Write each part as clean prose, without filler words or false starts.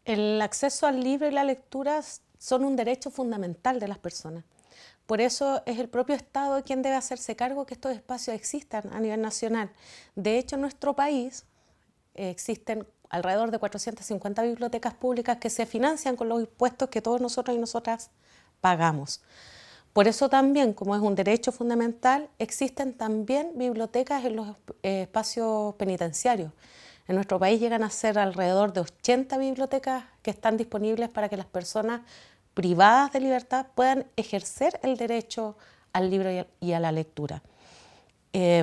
El acceso al libro y la lectura son un derecho fundamental de las personas. Por eso es el propio Estado quien debe hacerse cargo que estos espacios existan a nivel nacional. De hecho, en nuestro país existen alrededor de 450 bibliotecas públicas que se financian con los impuestos que todos nosotros y nosotras pagamos. Por eso también, como es un derecho fundamental, existen también bibliotecas en los espacios penitenciarios. En nuestro país llegan a ser alrededor de 80 bibliotecas que están disponibles para que las personas privadas de libertad puedan ejercer el derecho al libro y a la lectura.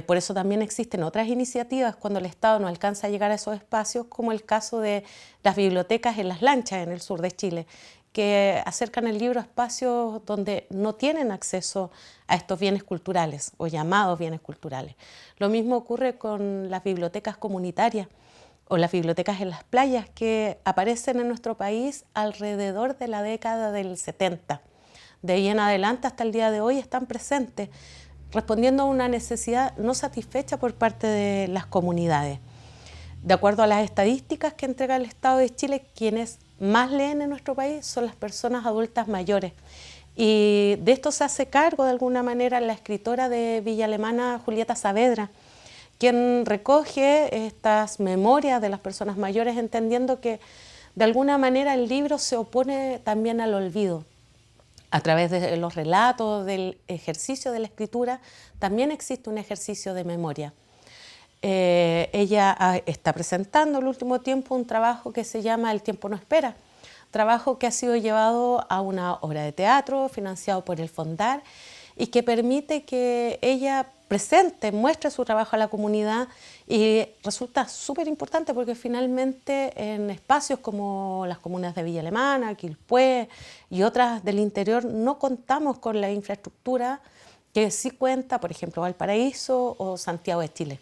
Por eso también existen otras iniciativas cuando el Estado no alcanza a llegar a esos espacios, como el caso de las bibliotecas en las lanchas en el sur de Chile, que acercan el libro a espacios donde no tienen acceso a estos bienes culturales o llamados bienes culturales. Lo mismo ocurre con las bibliotecas comunitarias o las bibliotecas en las playas que aparecen en nuestro país alrededor de la década del 70. De ahí en adelante hasta el día de hoy están presentes, respondiendo a una necesidad no satisfecha por parte de las comunidades. De acuerdo a las estadísticas que entrega el Estado de Chile, quienes más leen en nuestro país son las personas adultas mayores. Y de esto se hace cargo de alguna manera la escritora de Villa Alemana, Julieta Saavedra, quien recoge estas memorias de las personas mayores, entendiendo que de alguna manera el libro se opone también al olvido. A través de los relatos, del ejercicio de la escritura, también existe un ejercicio de memoria. Ella está presentando en el último tiempo un trabajo que se llama El tiempo no espera, trabajo que ha sido llevado a una obra de teatro financiado por el Fondar y que permite que ella presente, muestre su trabajo a la comunidad y resulta súper importante porque finalmente en espacios como las comunas de Villa Alemana, Quilpué y otras del interior no contamos con la infraestructura que sí cuenta, por ejemplo, Valparaíso o Santiago de Chile.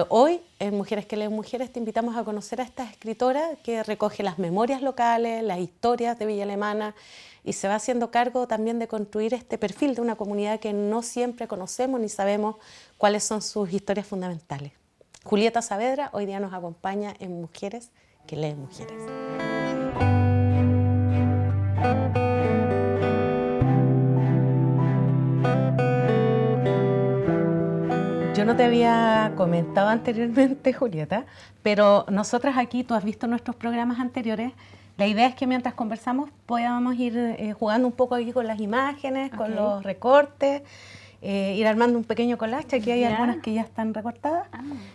Hoy en Mujeres que leen mujeres te invitamos a conocer a esta escritora que recoge las memorias locales, las historias de Villa Alemana y se va haciendo cargo también de construir este perfil de una comunidad que no siempre conocemos ni sabemos cuáles son sus historias fundamentales. Julieta Saavedra hoy día nos acompaña en Mujeres que leen mujeres. Yo no te había comentado anteriormente, Julieta, pero nosotras aquí, tú has visto nuestros programas anteriores, la idea es que mientras conversamos podamos ir jugando un poco aquí con las imágenes, con los recortes, ir armando un pequeño collage, aquí hay algunas que ya están recortadas,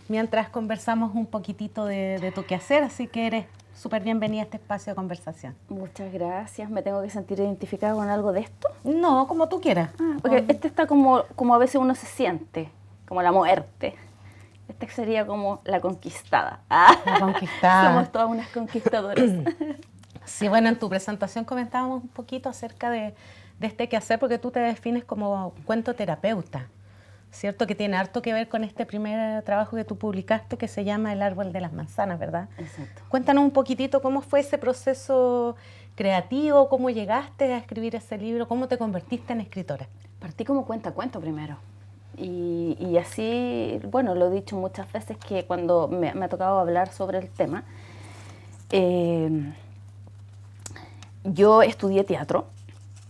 mientras conversamos un poquitito de tu quehacer, así que eres súper bienvenida a este espacio de conversación. Muchas gracias. ¿Me tengo que sentir identificada con algo de esto? No, como tú quieras. Porque este está como a veces uno se siente, como la muerte. Este sería como la conquistada. La conquistada. Somos todas unas conquistadoras. Sí, bueno, en tu presentación comentábamos un poquito acerca de este quehacer, porque tú te defines como cuentoterapeuta, ¿cierto? Que tiene harto que ver con este primer trabajo que tú publicaste que se llama El árbol de las manzanas, ¿verdad? Exacto. Cuéntanos un poquitito cómo fue ese proceso creativo, cómo llegaste a escribir ese libro, cómo te convertiste en escritora. Partí como cuentacuento primero. Y así, bueno, lo he dicho muchas veces que cuando me ha tocado hablar sobre el tema, yo estudié teatro,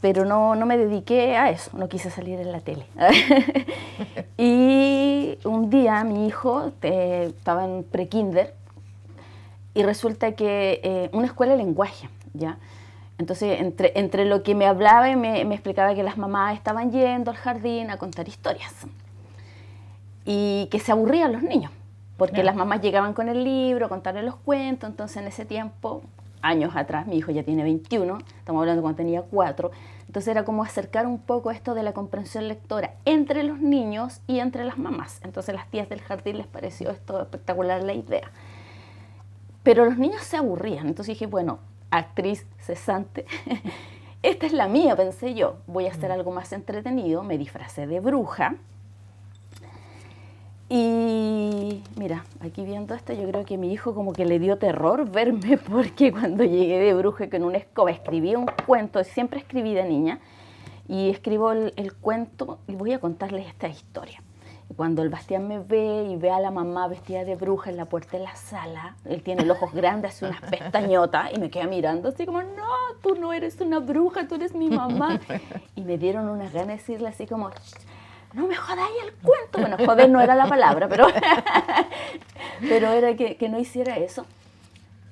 pero no me dediqué a eso, no quise salir en la tele. Y un día mi hijo estaba en pre-kinder y resulta que una escuela de lenguaje, ¿ya? Entonces, entre lo que me hablaba y me explicaba que las mamás estaban yendo al jardín a contar historias y que se aburrían los niños, porque las mamás llegaban con el libro a contarle los cuentos. Entonces, en ese tiempo, años atrás, mi hijo ya tiene 21, estamos hablando cuando tenía 4, entonces era como acercar un poco esto de la comprensión lectora entre los niños y entre las mamás. Entonces, a las tías del jardín les pareció esto espectacular la idea. Pero los niños se aburrían, entonces dije, bueno, actriz cesante, esta es la mía, pensé yo, voy a hacer algo más entretenido, me disfracé de bruja. Y mira, aquí viendo esto, yo creo que a mi hijo como que le dio terror verme, porque cuando llegué de bruja con una escoba escribí un cuento, siempre escribí de niña, y escribo el cuento y voy a contarles esta historia. Cuando el Bastián me ve y ve a la mamá vestida de bruja en la puerta de la sala, él tiene los ojos grandes, hace unas pestañotas y me queda mirando así como, no, tú no eres una bruja, tú eres mi mamá. Y me dieron unas ganas de decirle así como, no me jodáis el cuento. Bueno, joder no era la palabra, pero era que no hiciera eso.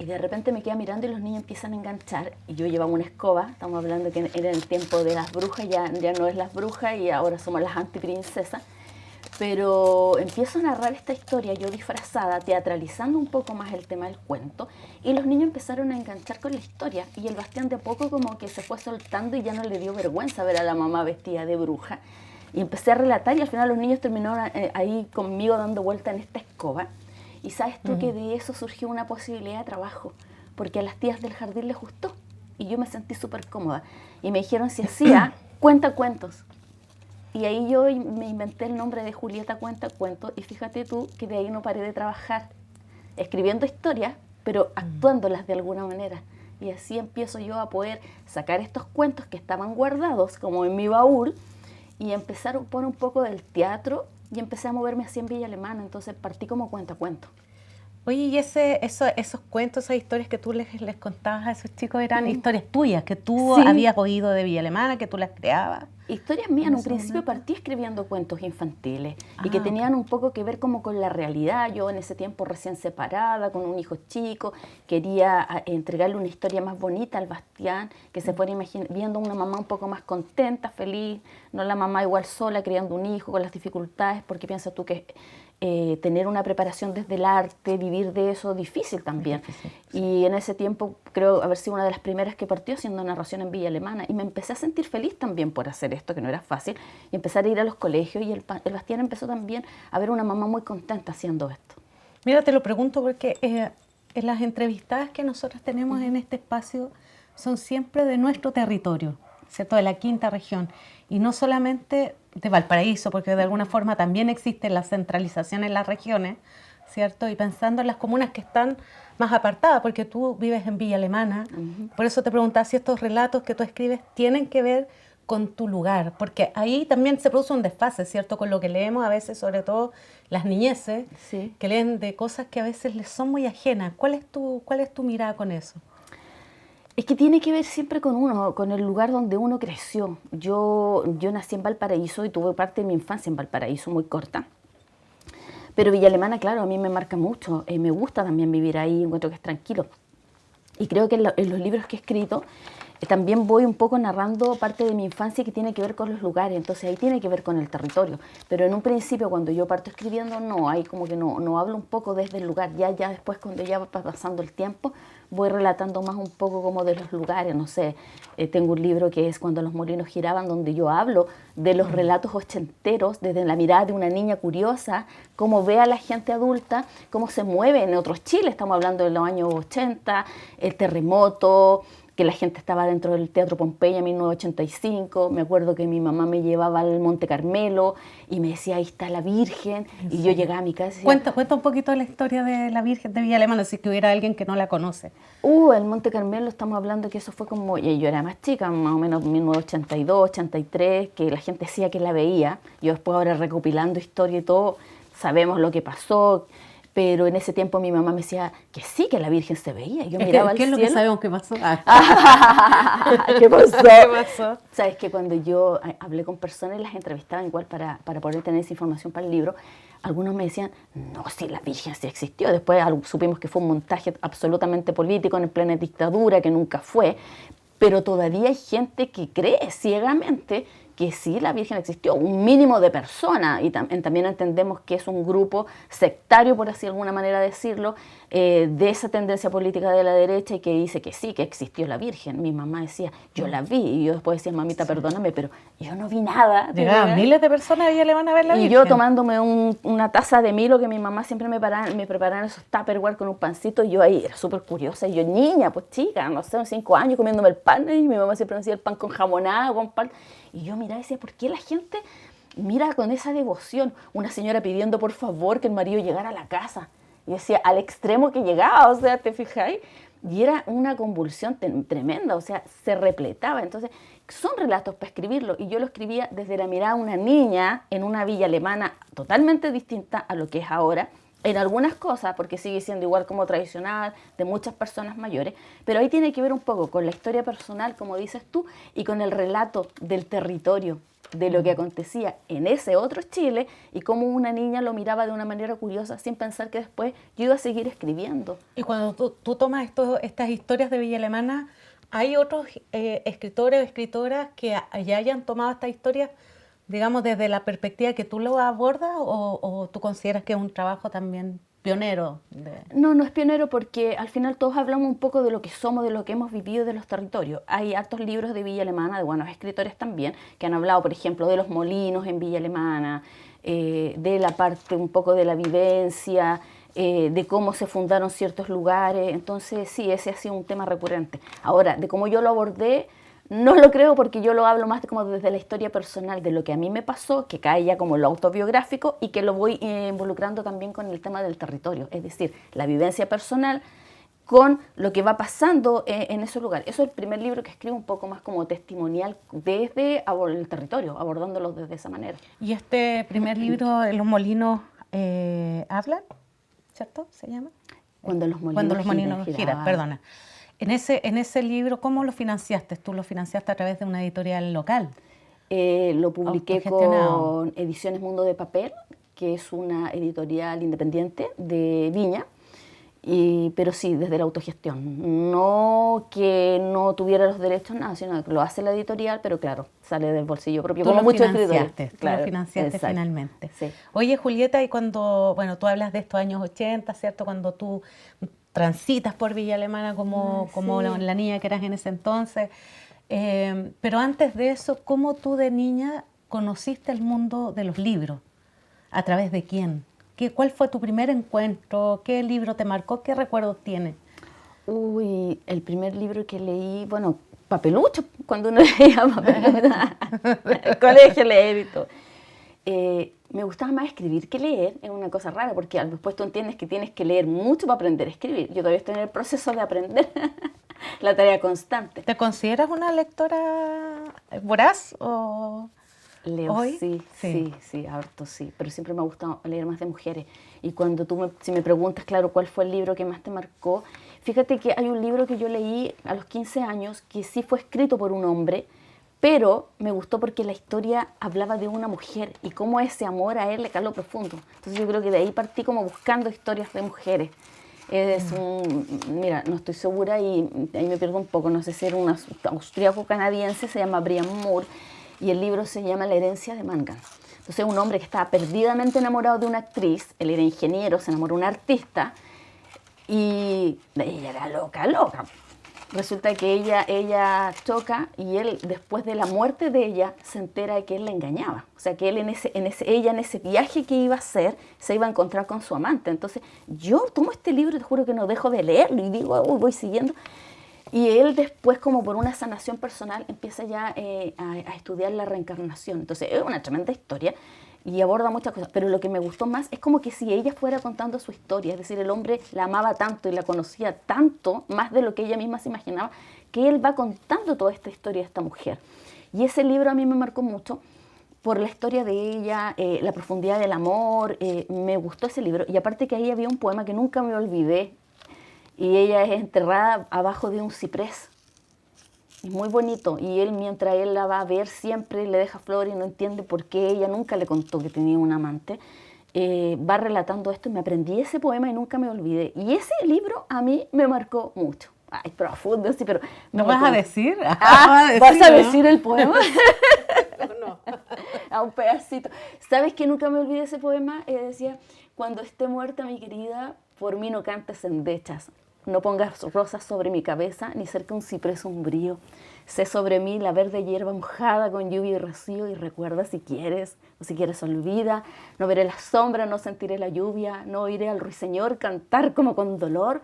Y de repente me queda mirando y los niños empiezan a enganchar. Y yo llevaba una escoba, estamos hablando que era el tiempo de las brujas, ya no es las brujas y ahora somos las antiprincesas. Pero empiezo a narrar esta historia yo disfrazada, teatralizando un poco más el tema del cuento, y los niños empezaron a enganchar con la historia, y el Bastián de a poco como que se fue soltando y ya no le dio vergüenza ver a la mamá vestida de bruja. Y empecé a relatar y al final los niños terminaron ahí conmigo dando vuelta en esta escoba. Y sabes tú que de eso surgió una posibilidad de trabajo, porque a las tías del jardín les gustó, y yo me sentí súper cómoda. Y me dijeron si hacía cuentacuentos. Y ahí yo me inventé el nombre de Julieta Cuenta Cuentos, y fíjate tú que de ahí no paré de trabajar, escribiendo historias, pero actuándolas de alguna manera. Y así empiezo yo a poder sacar estos cuentos que estaban guardados, como en mi baúl, y empezar a poner un poco del teatro, y empecé a moverme así en Villa Alemana, entonces partí como cuentacuentos. Oye, ¿y esos cuentos, esas historias que tú les contabas a esos chicos eran historias tuyas, que tú habías oído de Villa Alemana, que tú las creabas? Historias mías, en un principio partí escribiendo cuentos infantiles y que tenían un poco que ver como con la realidad. Yo en ese tiempo recién separada, con un hijo chico, quería entregarle una historia más bonita al Bastián, que se fuera viendo una mamá un poco más contenta, feliz, no la mamá igual sola criando un hijo con las dificultades, porque piensa tú que tener una preparación desde el arte, vivir de eso, difícil también. Y en ese tiempo creo haber sido una de las primeras que partió haciendo narración en Villa Alemana, y me empecé a sentir feliz también por hacer esto, que no era fácil, y empezar a ir a los colegios, y el Bastián empezó también a ver una mamá muy contenta haciendo esto. Mira, te lo pregunto porque en las entrevistadas que nosotros tenemos en este espacio son siempre de nuestro territorio, ¿cierto? De la quinta región, y no solamente de Valparaíso, porque de alguna forma también existe la centralización en las regiones, ¿cierto? Y pensando en las comunas que están más apartadas, porque tú vives en Villa Alemana, por eso te preguntaba si estos relatos que tú escribes tienen que ver con tu lugar, porque ahí también se produce un desfase, ¿cierto? Con lo que leemos a veces, sobre todo las niñeces, que leen de cosas que a veces les son muy ajenas. ¿Cuál es tu mirada con eso? Es que tiene que ver siempre con uno, con el lugar donde uno creció. Yo nací en Valparaíso y tuve parte de mi infancia en Valparaíso, muy corta. Pero Villa Alemana, claro, a mí me marca mucho. Me gusta también vivir ahí, encuentro que es tranquilo. Y creo que en los libros que he escrito también voy un poco narrando parte de mi infancia que tiene que ver con los lugares, entonces ahí tiene que ver con el territorio. Pero en un principio, cuando yo parto escribiendo, no, ahí como que no hablo un poco desde el lugar. Ya después, cuando ya va pasando el tiempo, voy relatando más un poco como de los lugares, no sé. Tengo un libro que es Cuando los molinos giraban, donde yo hablo de los relatos ochenteros, desde la mirada de una niña curiosa, cómo ve a la gente adulta, cómo se mueve en otros Chile, estamos hablando de los años 80, el terremoto, que la gente estaba dentro del Teatro Pompeya en 1985. Me acuerdo que mi mamá me llevaba al Monte Carmelo y me decía, ahí está la Virgen, y yo llegaba a mi casa y decía, Cuenta un poquito la historia de la Virgen de Villa Alemana, si que hubiera alguien que no la conoce. El Monte Carmelo, estamos hablando que eso fue como, yo era más chica, más o menos 1982, 83, que la gente decía que la veía. Yo después ahora recopilando historia y todo, sabemos lo que pasó. Pero en ese tiempo mi mamá me decía que sí, que la Virgen se veía. Yo miraba al cielo. ¿Qué es lo que sabemos que pasó? ¿Qué pasó? ¿Qué pasó? Sabes que cuando yo hablé con personas y las entrevistaba igual para poder tener esa información para el libro, algunos me decían, no, sí, la Virgen sí existió. Después supimos que fue un montaje absolutamente político en plena dictadura, que nunca fue. Pero todavía hay gente que cree ciegamente que sí, la Virgen existió, un mínimo de personas, y también entendemos que es un grupo sectario, por así de alguna manera decirlo, de esa tendencia política de la derecha, y que dice que sí, que existió la Virgen. Mi mamá decía, yo la vi, y yo después decía, mamita, perdóname, pero yo no vi nada. Llegaban miles de personas y le van a ver la Virgen. Y yo tomándome una taza de Milo que mi mamá siempre me preparaba en esos Tupperware con un pancito, y yo ahí era súper curiosa, y yo niña, pues chica, no sé, 5 años comiéndome el pan, y mi mamá siempre me hacía el pan con jamonada, con pan. Y yo miraba y decía, ¿por qué la gente mira con esa devoción? Una señora pidiendo por favor que el marido llegara a la casa. Y decía, al extremo que llegaba, o sea, ¿te fijáis? Y era una convulsión tremenda, o sea, se repletaba. Entonces, son relatos para escribirlo. Y yo lo escribía desde la mirada de una niña en una villa alemana totalmente distinta a lo que es ahora. En algunas cosas, porque sigue siendo igual como tradicional, de muchas personas mayores, pero ahí tiene que ver un poco con la historia personal, como dices tú, y con el relato del territorio, de lo que acontecía en ese otro Chile, y cómo una niña lo miraba de una manera curiosa, sin pensar que después yo iba a seguir escribiendo. Y cuando tú tomas estas historias de Villa Alemana, ¿hay otros escritores o escritoras que ya hayan tomado estas historias, digamos, desde la perspectiva que tú lo abordas, o tú consideras que es un trabajo también pionero? No, no es pionero porque al final todos hablamos un poco de lo que somos, de lo que hemos vivido, de los territorios. Hay hartos libros de Villa Alemana, de buenos escritores también, que han hablado, por ejemplo, de los molinos en Villa Alemana, de la parte un poco de la vivencia, de cómo se fundaron ciertos lugares. Entonces, sí, ese ha sido un tema recurrente. Ahora, de cómo yo lo abordé, no lo creo porque yo lo hablo más como desde la historia personal, de lo que a mí me pasó, que cae ya como lo autobiográfico y que lo voy involucrando también con el tema del territorio, es decir, la vivencia personal con lo que va pasando en esos lugares. Eso es el primer libro que escribo un poco más como testimonial desde el territorio, abordándolo desde esa manera. Y este primer libro, Los molinos hablan, ¿cierto? ¿Se llama? Cuando los molinos giran, perdona. En ese libro, ¿cómo lo financiaste? ¿Tú lo financiaste a través de una editorial local? Lo publiqué con Ediciones Mundo de Papel, que es una editorial independiente de Viña, pero sí, desde la autogestión. No que no tuviera los derechos, nada, sino que lo hace la editorial, pero claro, sale del bolsillo propio. Como muchos escritores. Tú lo financiaste exacto, finalmente. Sí. Oye, Julieta, y cuando, bueno, tú hablas de estos años 80, ¿cierto? Cuando tú transitas por Villa Alemana como la niña que eras en ese entonces. Pero antes de eso, ¿cómo tú de niña conociste el mundo de los libros? ¿A través de quién? ¿Cuál fue tu primer encuentro? ¿Qué libro te marcó? ¿Qué recuerdos tienes? Uy, el primer libro que leí, bueno, Papelucho, cuando uno leía Papelucho, el colegio leer y todo. Me gustaba más escribir que leer, es una cosa rara, porque después tú entiendes que tienes que leer mucho para aprender a escribir. Yo todavía estoy en el proceso de aprender, la tarea constante. ¿Te consideras una lectora voraz o...? Leo, ¿Hoy? Sí, harto sí, pero siempre me ha gustado leer más de mujeres. Y cuando si me preguntas, claro, ¿cuál fue el libro que más te marcó? Fíjate que hay un libro que yo leí a los 15 años que sí fue escrito por un hombre, pero me gustó porque la historia hablaba de una mujer y cómo ese amor a él le caló profundo. Entonces yo creo que de ahí partí como buscando historias de mujeres. Mira, no estoy segura y ahí me pierdo un poco, no sé si era un austríaco canadiense, se llama Brian Moore, y el libro se llama La herencia de Mangan. Entonces un hombre que estaba perdidamente enamorado de una actriz, él era ingeniero, se enamoró de una artista, y ella era loca. Resulta que ella choca y él, después de la muerte de ella, se entera de que él la engañaba. O sea, que él ella en ese viaje que iba a hacer, se iba a encontrar con su amante. Entonces, yo tomo este libro y te juro que no dejo de leerlo y digo, voy siguiendo. Y él después, como por una sanación personal, empieza ya a estudiar la reencarnación. Entonces, es una tremenda historia y aborda muchas cosas, pero lo que me gustó más es como que si ella fuera contando su historia, es decir, el hombre la amaba tanto y la conocía tanto, más de lo que ella misma se imaginaba, que él va contando toda esta historia de esta mujer. Y ese libro a mí me marcó mucho por la historia de ella, la profundidad del amor, me gustó ese libro, y aparte que ahí había un poema que nunca me olvidé, y ella es enterrada abajo de un ciprés. Es muy bonito, y él, mientras él la va a ver, siempre le deja flores y no entiende por qué ella nunca le contó que tenía un amante. Va relatando esto y me aprendí ese poema y nunca me olvidé. Y ese libro a mí me marcó mucho. Ay, profundo, sí, pero... ¿No vas a decir? ¿Vas a decir el poema? No. A un pedacito. ¿Sabes que nunca me olvidé ese poema? Decía, cuando esté muerta mi querida, por mí no cantes endechas. No pongas rosas sobre mi cabeza, ni cerca un ciprés umbrío. Sé sobre mí la verde hierba mojada con lluvia y rocío, y recuerda si quieres, o si quieres olvida. No veré la sombra, no sentiré la lluvia, no oiré al ruiseñor cantar como con dolor.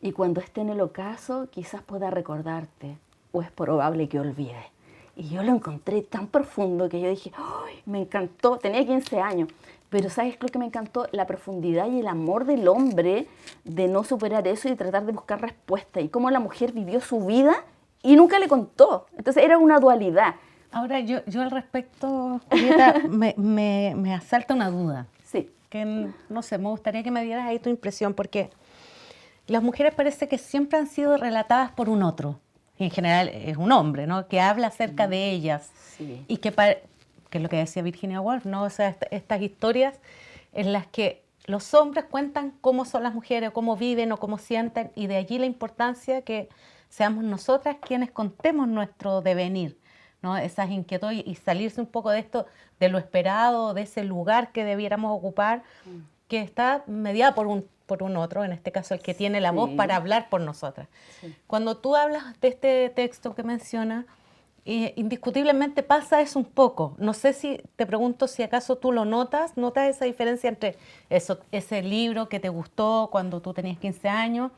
Y cuando esté en el ocaso, quizás pueda recordarte, o es probable que olvide. Y yo lo encontré tan profundo que yo dije, ¡ay, me encantó! Tenía 15 años, Pero ¿sabes lo que me encantó? La profundidad y el amor del hombre de no superar eso y tratar de buscar respuesta. Y cómo la mujer vivió su vida y nunca le contó. Entonces era una dualidad. Ahora, yo al respecto, Julieta, me asalta una duda. Sí. Que, no sé, me gustaría que me dieras ahí tu impresión, porque las mujeres parece que siempre han sido relatadas por un otro. Y en general es un hombre, ¿no? Que habla acerca de ellas. Sí. Y que es lo que decía Virginia Woolf, ¿no? O sea, estas historias en las que los hombres cuentan cómo son las mujeres, cómo viven o cómo sienten, y de allí la importancia que seamos nosotras quienes contemos nuestro devenir, ¿no? Esas inquietudes y salirse un poco de esto, de lo esperado, de ese lugar que debiéramos ocupar, que está mediado por un otro, en este caso el que tiene la voz para hablar por nosotras. Sí. Cuando tú hablas de este texto que mencionas, indiscutiblemente pasa eso un poco. No sé si, te pregunto si acaso tú lo notas esa diferencia entre ese libro que te gustó cuando tú tenías 15 años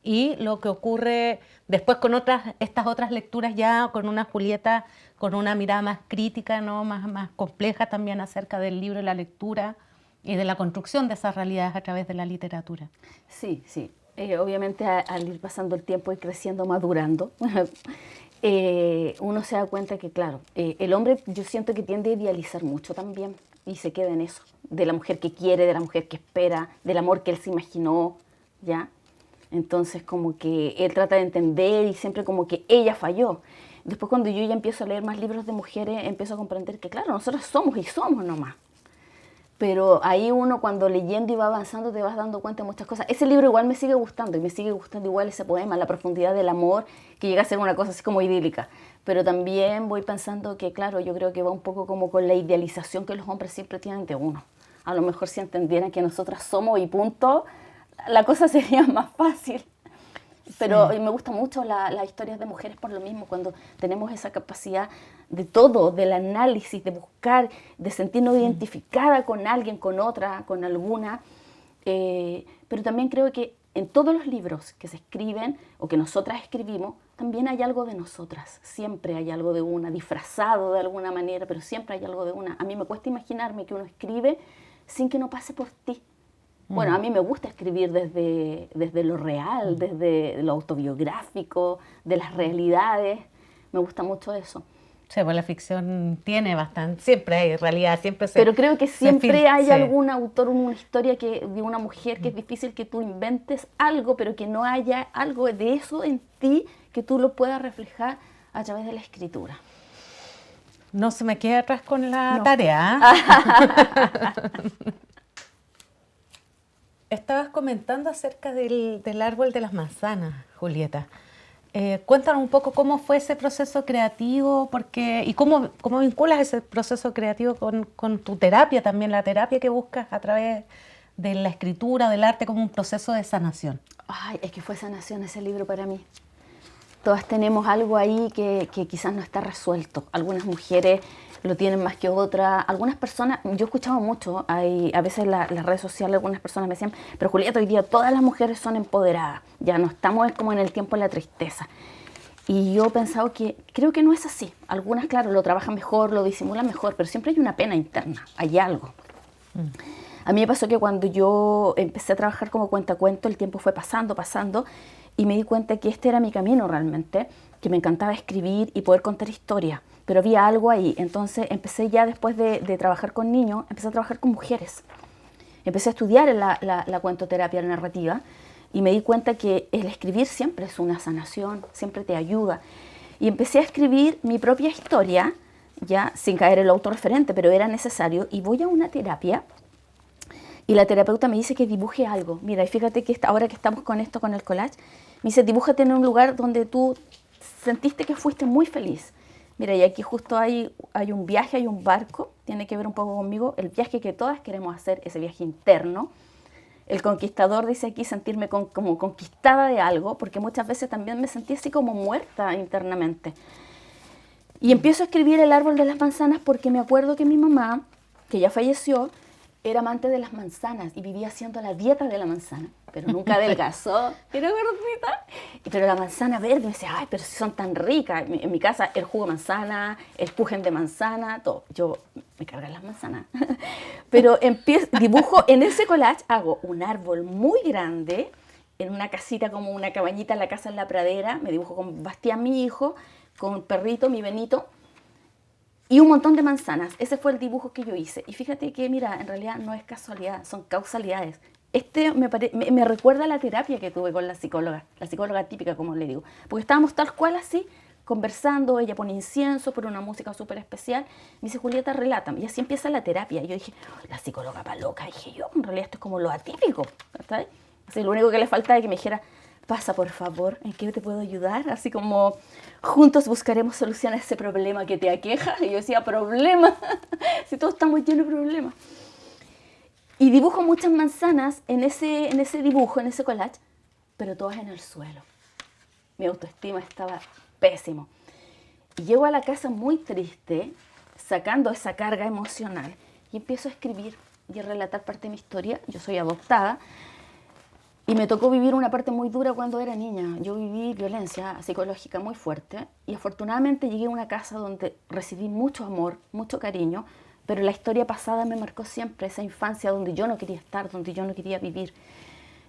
y lo que ocurre después con estas otras lecturas ya, con una Julieta con una mirada más crítica, ¿no? más compleja también acerca del libro y la lectura y de la construcción de esas realidades a través de la literatura. Sí, sí. Obviamente al ir pasando el tiempo y creciendo, madurando, uno se da cuenta que, claro, el hombre yo siento que tiende a idealizar mucho también y se queda en eso, de la mujer que quiere, de la mujer que espera, del amor que él se imaginó, ¿ya? Entonces como que él trata de entender y siempre como que ella falló. Después cuando yo ya empiezo a leer más libros de mujeres, empiezo a comprender que, claro, nosotros somos y somos nomás. Pero ahí uno cuando leyendo y va avanzando te vas dando cuenta de muchas cosas. Ese libro igual me sigue gustando y me sigue gustando igual ese poema, la profundidad del amor, que llega a ser una cosa así como idílica. Pero también voy pensando que, claro, yo creo que va un poco como con la idealización que los hombres siempre tienen de uno. A lo mejor si entendieran que nosotras somos y punto, la cosa sería más fácil. Pero me gustan mucho las historias de mujeres por lo mismo, cuando tenemos esa capacidad de todo, del análisis, de buscar, de sentirnos identificada con alguien, con otra, con alguna. Pero también creo que en todos los libros que se escriben o que nosotras escribimos, también hay algo de nosotras. Siempre hay algo de una, disfrazado de alguna manera, pero siempre hay algo de una. A mí me cuesta imaginarme que uno escribe sin que no pase por ti. Bueno, a mí me gusta escribir desde lo real, desde lo autobiográfico, de las realidades. Me gusta mucho eso. Sí, pues la ficción tiene bastante, siempre hay realidad, siempre se... Pero creo que siempre hay sí. algún autor, una historia de una mujer que es difícil que tú inventes algo, pero que no haya algo de eso en ti que tú lo puedas reflejar a través de la escritura. No se me queda atrás con la No. tarea. Estabas comentando acerca del árbol de las manzanas, Julieta. Cuéntanos un poco cómo fue ese proceso creativo y cómo vinculas ese proceso creativo con tu terapia también, la terapia que buscas a través de la escritura, del arte, como un proceso de sanación. Ay, es que fue sanación ese libro para mí. Todas tenemos algo ahí que quizás no está resuelto. Algunas mujeres lo tienen más que otras. Algunas personas, yo he escuchado mucho, a veces en las redes sociales algunas personas me decían, pero Julieta, hoy día todas las mujeres son empoderadas, ya no estamos como en el tiempo de la tristeza. Y yo he pensado que creo que no es así. Algunas, claro, lo trabajan mejor, lo disimulan mejor, pero siempre hay una pena interna, hay algo. A mí me pasó que cuando yo empecé a trabajar como cuentacuento, el tiempo fue pasando, y me di cuenta que este era mi camino realmente, que me encantaba escribir y poder contar historias, pero había algo ahí. Entonces empecé ya después de trabajar con niños, empecé a trabajar con mujeres. Empecé a estudiar la cuentoterapia narrativa y me di cuenta que el escribir siempre es una sanación, siempre te ayuda. Y empecé a escribir mi propia historia, ya sin caer en lo autorreferente, pero era necesario, y voy a una terapia. Y la terapeuta me dice que dibuje algo. Mira, y fíjate que ahora que estamos con esto, con el collage, me dice, dibújate en un lugar donde tú sentiste que fuiste muy feliz. Mira, y aquí justo hay un viaje, hay un barco, tiene que ver un poco conmigo, el viaje que todas queremos hacer, ese viaje interno. El conquistador dice aquí sentirme como conquistada de algo, porque muchas veces también me sentí así como muerta internamente. Y empiezo a escribir El árbol de las manzanas porque me acuerdo que mi mamá, que ya falleció, era amante de las manzanas y vivía haciendo la dieta de la manzana, pero nunca adelgazó, era gordita. pero la manzana verde, me decía, ay, pero si son tan ricas. En mi casa, el jugo de manzana, el kuchen de manzana, todo. Yo me cargan las manzanas. Pero dibujo en ese collage, hago un árbol muy grande, en una casita como una cabañita en la casa en la pradera. Me dibujo con Bastián, mi hijo, con el perrito, mi Benito, y un montón de manzanas. Ese fue el dibujo que yo hice. Y fíjate que, mira, en realidad no es casualidad, son causalidades. Me recuerda a la terapia que tuve con la psicóloga típica, como le digo. Porque estábamos tal cual así, conversando, ella pone incienso, pone una música súper especial. Me dice, Julieta, relátame. Y así empieza la terapia. Y yo dije, la psicóloga va loca. Dije yo, en realidad esto es como lo atípico. ¿Está? Así, lo único que le faltaba es que me dijera, pasa por favor, ¿en qué te puedo ayudar? Así como, juntos buscaremos solución a ese problema que te aqueja. Y yo decía, ¿problema? Si todos estamos llenos de problemas. Y dibujo muchas manzanas en ese dibujo, en ese collage, pero todas en el suelo. Mi autoestima estaba pésimo. Y llego a la casa muy triste, sacando esa carga emocional, y empiezo a escribir y a relatar parte de mi historia. Yo soy adoptada, y me tocó vivir una parte muy dura cuando era niña. Yo viví violencia psicológica muy fuerte, y afortunadamente llegué a una casa donde recibí mucho amor, mucho cariño, pero la historia pasada me marcó siempre, esa infancia donde yo no quería estar, donde yo no quería vivir.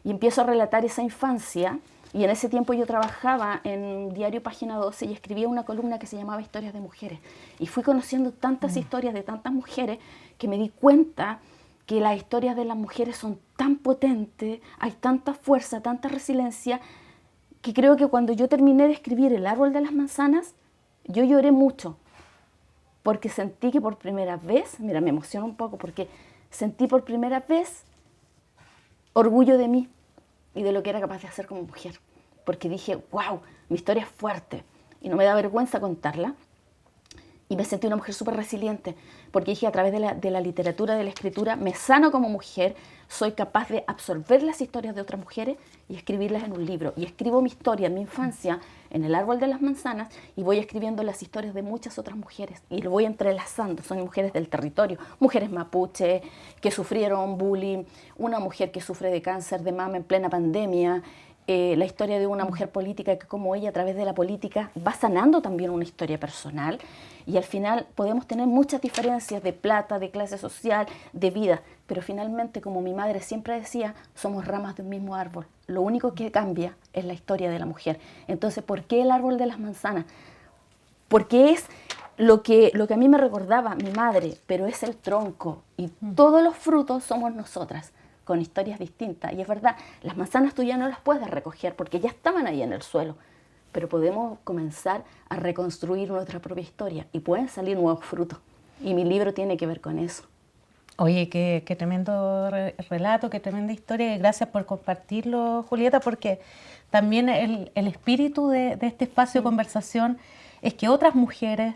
Y empiezo a relatar esa infancia, y en ese tiempo yo trabajaba en Diario Página 12 y escribía una columna que se llamaba Historias de Mujeres. Y fui conociendo tantas historias de tantas mujeres que me di cuenta que las historias de las mujeres son tan potentes, hay tanta fuerza, tanta resiliencia, que creo que cuando yo terminé de escribir El árbol de las manzanas, yo lloré mucho. Porque sentí que por primera vez, mira, me emociono un poco, porque sentí por primera vez orgullo de mí y de lo que era capaz de hacer como mujer. Porque dije, wow, mi historia es fuerte y no me da vergüenza contarla. Y me sentí una mujer súper resiliente, porque dije, a través de la literatura, de la escritura, me sano como mujer, soy capaz de absorber las historias de otras mujeres y escribirlas en un libro. Y escribo mi historia, mi infancia, en El árbol de las manzanas, y voy escribiendo las historias de muchas otras mujeres, y lo voy entrelazando. Son mujeres del territorio, mujeres mapuche, que sufrieron bullying, una mujer que sufre de cáncer de mama en plena pandemia, la historia de una mujer política que como ella a través de la política va sanando también una historia personal, y al final podemos tener muchas diferencias de plata, de clase social, de vida, pero finalmente, como mi madre siempre decía, somos ramas de un mismo árbol. Lo único que cambia es la historia de la mujer. Entonces, ¿por qué el árbol de las manzanas? Porque es lo que a mí me recordaba mi madre, pero es el tronco, y todos los frutos somos nosotras, con historias distintas. Y es verdad, las manzanas tú ya no las puedes recoger porque ya estaban ahí en el suelo, pero podemos comenzar a reconstruir nuestra propia historia y pueden salir nuevos frutos. Y mi libro tiene que ver con eso. Oye, qué tremendo relato, qué tremenda historia, y gracias por compartirlo, Julieta, porque también el espíritu de este espacio de conversación es que otras mujeres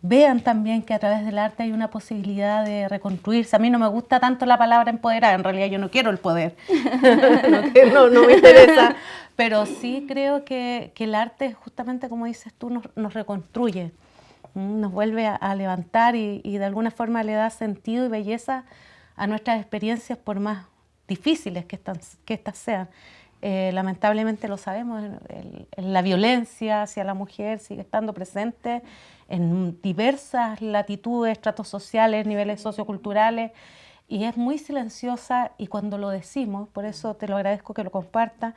vean también que a través del arte hay una posibilidad de reconstruirse. A mí no me gusta tanto la palabra empoderar, en realidad yo no quiero el poder, no me interesa, pero sí creo que el arte, justamente como dices tú, nos reconstruye, nos vuelve a levantar y de alguna forma le da sentido y belleza a nuestras experiencias, por más difíciles que estas sean. Lamentablemente lo sabemos, la violencia hacia la mujer sigue estando presente en diversas latitudes, estratos sociales, niveles socioculturales, y es muy silenciosa, y cuando lo decimos, por eso te lo agradezco que lo compartas,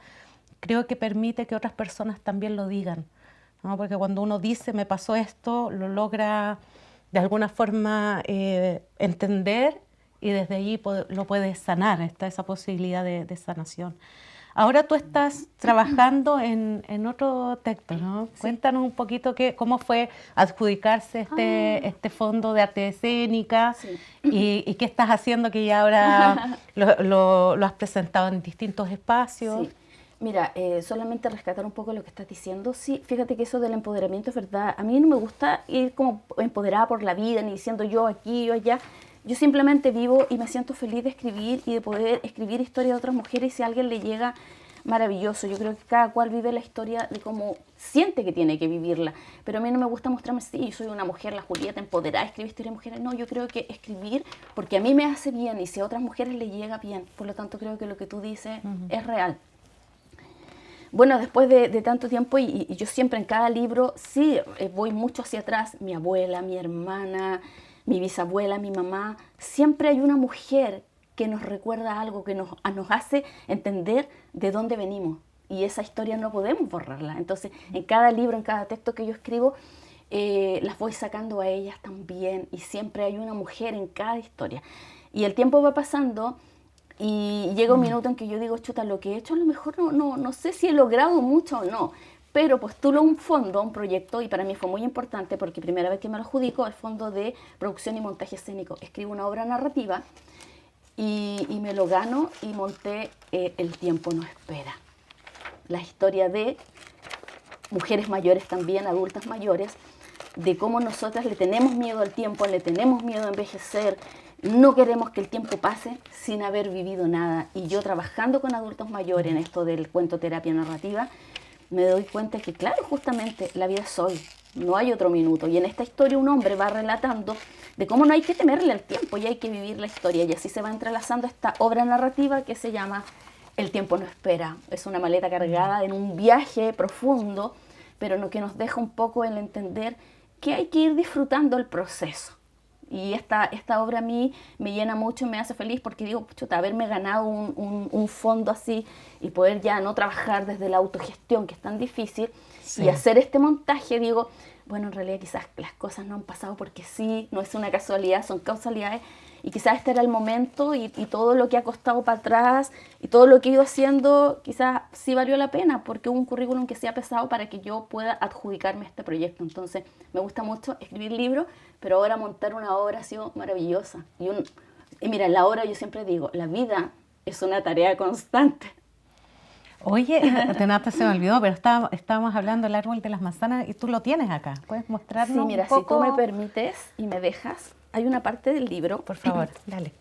creo que permite que otras personas también lo digan, ¿no? Porque cuando uno dice, me pasó esto, lo logra de alguna forma entender, y desde allí lo puede sanar, está esa posibilidad de sanación. Ahora tú estás trabajando en otro texto, ¿no? Sí. Cuéntanos un poquito cómo fue adjudicarse este fondo de arte escénica, sí. y qué estás haciendo, que ya ahora lo has presentado en distintos espacios. Sí. Mira, solamente rescatar un poco lo que estás diciendo. Sí, fíjate que eso del empoderamiento es verdad. A mí no me gusta ir como empoderada por la vida, ni diciendo yo aquí, yo allá. Yo simplemente vivo y me siento feliz de escribir y de poder escribir historias de otras mujeres, y si a alguien le llega, maravilloso. Yo creo que cada cual vive la historia de cómo siente que tiene que vivirla, pero a mí no me gusta mostrarme así, yo soy una mujer, la Julieta empoderada, escribe historias de mujeres. No, yo creo que escribir porque a mí me hace bien y si a otras mujeres le llega bien, por lo tanto creo que lo que tú dices es real. Bueno, después de tanto tiempo, y yo siempre en cada libro, sí, voy mucho hacia atrás, mi abuela, mi hermana, mi bisabuela, mi mamá, siempre hay una mujer que nos recuerda algo, que nos hace entender de dónde venimos. Y esa historia no podemos borrarla. Entonces, en cada libro, en cada texto que yo escribo, las voy sacando a ellas también. Y siempre hay una mujer en cada historia. Y el tiempo va pasando y llega un minuto en que yo digo, chuta, lo que he hecho a lo mejor no sé si he logrado mucho o no. Pero postulo un fondo, un proyecto, y para mí fue muy importante porque primera vez que me lo adjudico, el Fondo de Producción y Montaje Escénico. Escribo una obra narrativa y me lo gano y monté El tiempo no espera. La historia de mujeres mayores también, adultas mayores, de cómo nosotras le tenemos miedo al tiempo, le tenemos miedo a envejecer, no queremos que el tiempo pase sin haber vivido nada. Y yo trabajando con adultos mayores en esto del cuento terapia narrativa, me doy cuenta que, claro, justamente la vida es hoy, no hay otro minuto. Y en esta historia un hombre va relatando de cómo no hay que temerle al tiempo y hay que vivir la historia. Y así se va entrelazando esta obra narrativa que se llama El tiempo no espera. Es una maleta cargada en un viaje profundo, pero que nos deja un poco el entender que hay que ir disfrutando el proceso. Y esta obra a mí me llena mucho y me hace feliz porque digo, chuta, haberme ganado un fondo así y poder ya no trabajar desde la autogestión, que es tan difícil, sí, y hacer este montaje, digo, bueno, en realidad quizás las cosas no han pasado porque sí, no es una casualidad, son causalidades, y quizás este era el momento y todo lo que ha costado para atrás y todo lo que he ido haciendo quizás sí valió la pena porque hubo un currículum que sea pesado para que yo pueda adjudicarme este proyecto. Entonces me gusta mucho escribir libros, pero ahora montar una obra ha sido maravillosa. Y mira, en la obra yo siempre digo, la vida es una tarea constante. Oye, Renata, se me olvidó, pero estábamos hablando del árbol de las manzanas y tú lo tienes acá. ¿Puedes mostrarnos Sí, mira, un poco? si tú me permites y me dejas, hay una parte del libro. Por favor, dale.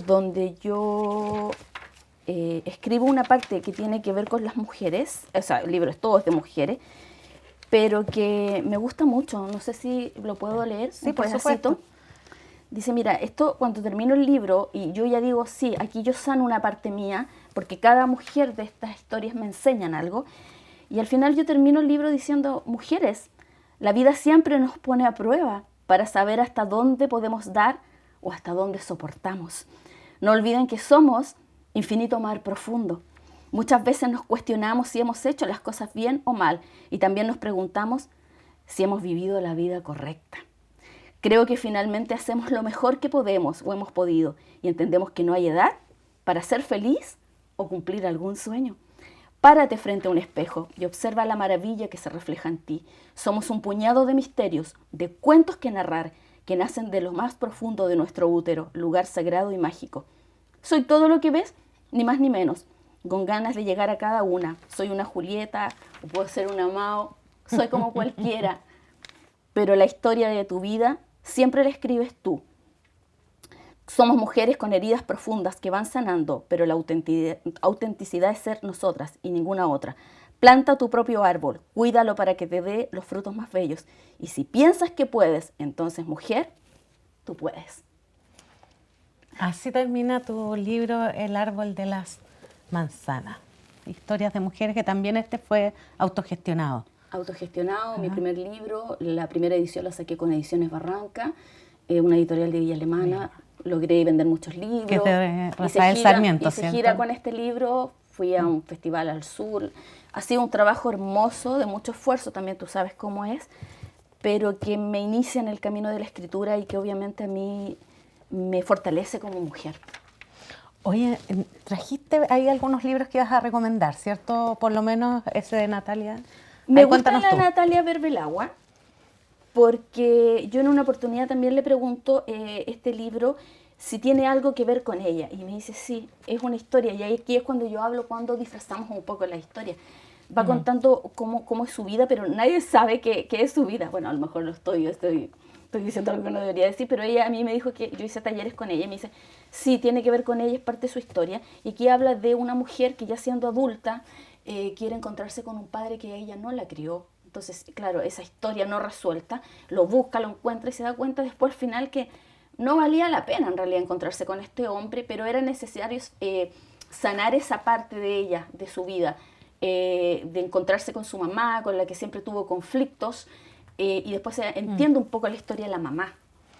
Donde yo escribo una parte que tiene que ver con las mujeres, o sea, el libro es todo de mujeres, pero que me gusta mucho, no sé si lo puedo leer, sí, un por pedacito. supuesto. Dice, mira, esto cuando termino el libro y yo ya digo, sí, aquí yo sano una parte mía, porque cada mujer de estas historias me enseñan algo, y al final yo termino el libro diciendo, mujeres, la vida siempre nos pone a prueba para saber hasta dónde podemos dar o hasta dónde soportamos. No olviden que somos infinito mar profundo. Muchas veces nos cuestionamos si hemos hecho las cosas bien o mal, y también nos preguntamos si hemos vivido la vida correcta. Creo que finalmente hacemos lo mejor que podemos o hemos podido y entendemos que no hay edad para ser feliz o cumplir algún sueño. Párate frente a un espejo y observa la maravilla que se refleja en ti. Somos un puñado de misterios, de cuentos que narrar, que nacen de lo más profundo de nuestro útero, lugar sagrado y mágico. Soy todo lo que ves, ni más ni menos, con ganas de llegar a cada una. Soy una Julieta, o puedo ser una Mao, soy como cualquiera. Pero la historia de tu vida siempre la escribes tú. Somos mujeres con heridas profundas que van sanando, pero la autenticidad es ser nosotras y ninguna otra. Planta tu propio árbol, cuídalo para que te dé los frutos más bellos. Y si piensas que puedes, entonces, mujer, tú puedes. Así termina tu libro El árbol de las manzanas. Historias de mujeres, que también este fue autogestionado. Autogestionado, mi primer libro, la primera edición la saqué con Ediciones Barranca, una editorial de Villa Alemana. Logré vender muchos libros. Que es de Rafael Sarmiento, hice ¿cierto? gira con este libro, fui a un festival al sur. Ha sido un trabajo hermoso, de mucho esfuerzo, también tú sabes cómo es, pero que me inicia en el camino de la escritura y que obviamente a mí me fortalece como mujer. Oye, trajiste ahí algunos libros que ibas a recomendar, ¿cierto? Por lo menos ese de Natalia. Me gusta la Natalia Berbelagua, porque yo en una oportunidad también le pregunto este libro si tiene algo que ver con ella. Y me dice, sí, es una historia. Y aquí es cuando yo hablo, cuando disfrazamos un poco la historia. Va contando cómo es su vida, pero nadie sabe qué es su vida. Bueno, a lo mejor estoy diciendo algo que no debería decir, pero ella a mí me dijo que yo hice talleres con ella. Y me dice, sí, tiene que ver con ella, es parte de su historia. Y aquí habla de una mujer que ya siendo adulta quiere encontrarse con un padre que ella no la crió. Entonces, claro, esa historia no resuelta, lo busca, lo encuentra y se da cuenta después al final que no valía la pena en realidad encontrarse con este hombre, pero era necesario sanar esa parte de ella, de su vida, de encontrarse con su mamá, con la que siempre tuvo conflictos, y después entiende un poco la historia de la mamá.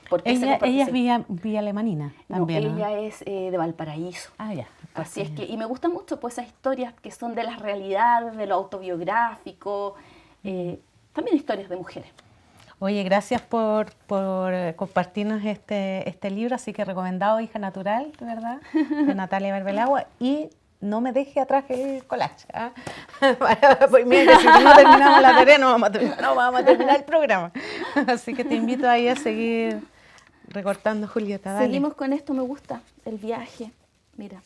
Porque Ella es vía alemanina también, ¿no? Ella es de Valparaíso. Ah, ya. Así es que, y me gustan mucho pues esas historias que son de las realidades, de lo autobiográfico, también historias de mujeres. Oye, gracias por compartirnos este libro, así que recomendado, Hija Natural, ¿verdad? De Natalia Berbelagua, y no me deje atrás el collage. ¿Ah? Pues mira, que si no terminamos la tarea no vamos a terminar el programa. Así que te invito ahí a seguir recortando, Julieta. Dale. Seguimos con esto, me gusta, el viaje, mira.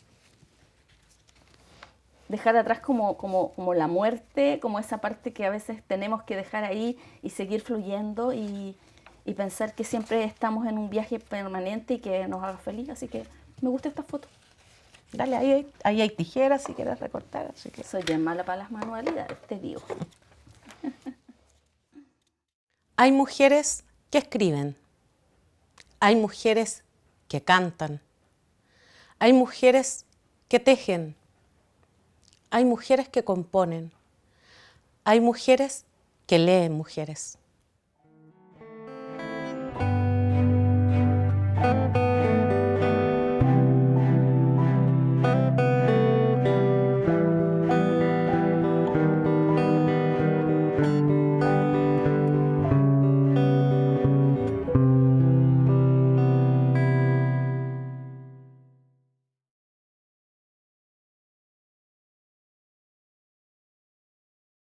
Dejar atrás como la muerte, como esa parte que a veces tenemos que dejar ahí y seguir fluyendo y pensar que siempre estamos en un viaje permanente y que nos haga feliz. Así que me gusta esta foto. Dale, ahí hay tijeras si quieres recortar. Así que... Soy bien mala para las manualidades, te digo. Hay mujeres que escriben, hay mujeres que cantan, hay mujeres que tejen, hay mujeres que componen, hay mujeres que leen mujeres.